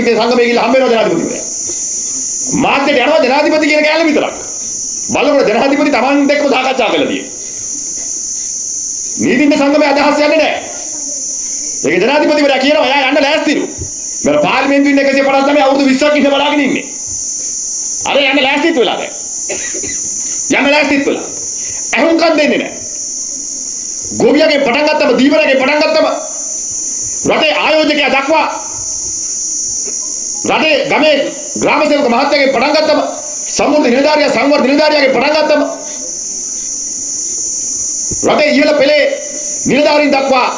සංගමයේ ගිහලා හම්බ වෙනවා ජනාධිපතිවරයා. මාධ්‍යට යනවා ජනාධිපති කියන කෑල්ල විතරක්. බලනකොට ජනාධිපති Taman එක්කම සාකච්ඡා කළා තියෙනවා. නීතිඥ සංගමයේ අදහස් යන්නේ නැහැ. ඒක ජනාධිපතිවරයා කියනවා එයා යන්න ලෑස්තිලු. මම පාර්ලිමේන්තුවේ ඉන්න 159 අවුරුදු 20ක් ඉන්න බලාගෙන ඉන්නේ. අර යන්න ලෑස්තිත් වෙලා දැන්. යන්න ලෑස්තිත් වෙලා. අහුම්කම් දෙන්නේ නැහැ. ගෝවියාගේ පටන් ගත්තම දීවරගේ පටන් ගත්තම රටේ ආයෝජකයා දක්වා රටේ ගමේ ග්‍රාම සේවක මහත්තයාගේ පටන් ගත්තම සම්මුති නිලධාරියා සංවර්ධන නිලධාරියාගේ පටන් ගත්තම රටේ ඉහළ පෙළේ නිලධාරීන් දක්වා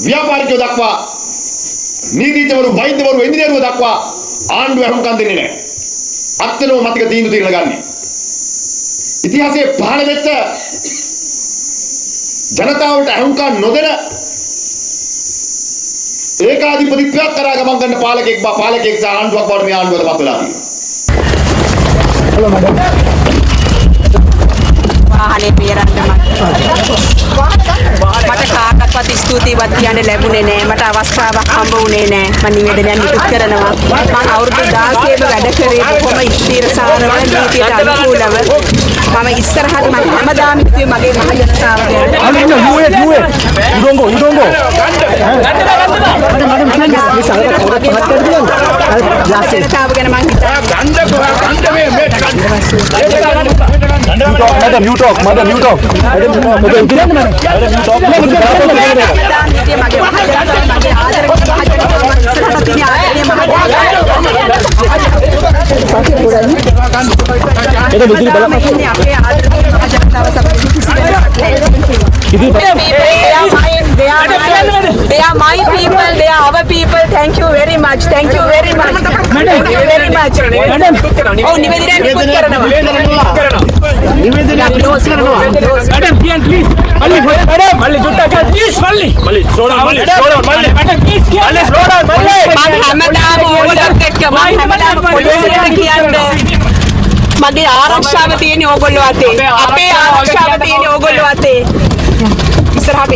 ව්‍යාපාරිකයෝ දක්වා නීතිඥවරු වෛද්‍යවරු ඉංජිනේරුවෝ දක්වා ආණ්ඩුව අහුම්කම් දෙන්නේ නැහැ. අත්නෝ මතික තීන්දුව తీරලා ගන්න. ඉතිහාසයේ පහළ වෙච්ච ජනතාවට අහුම්කම් නොදෙන ඒකාධිපතිත්වයක් කරා ගමන් කරන පාලකෙක් ආණ්ඩුවක් බවට මේ ආණ්ඩුවට පත් වෙලා තියෙනවා. වාහනේ පෙරන්න මට කාටවත් ස්තුතිවත් කියන්න ලැබුණේ නෑ. මට අවස්ථාවක් හම්බ වුණේ නෑ. මම නිවේදනයක් නිකුත් කරනවා. මම අවුරුදු 16ක වැඩ කරේ බොහොම ස්ථිරසාරව නීතියට අනුකූලව. මම ඉස්සරහට මම හැමදාම හිතුවේ මගේ මහ ජනතාව ගැන. Madam, you talk. Madam, you talk. They are my people. They are our people. Thank you very much. Thank you very much. Thank you very much. Oh, निवेदन निकुत करना. निवेदन क्लोज करना. Madam, please. Malli jutta ka. Please, Malli. Slow down, Malli. Madam, please. Malli, slow down, Malli. හැමදාම ඕගොල්ලොත් එක්ක හැමදාම පොලිසියට කියන්නේ මගේ ආරක්ෂාව තියෙන්නේ ඕගොල්ලෝ අතේ. අපේ ආරක්ෂාව තියෙන්නේ ඕගොල්ලෝ අතේ. ඉස්සරහට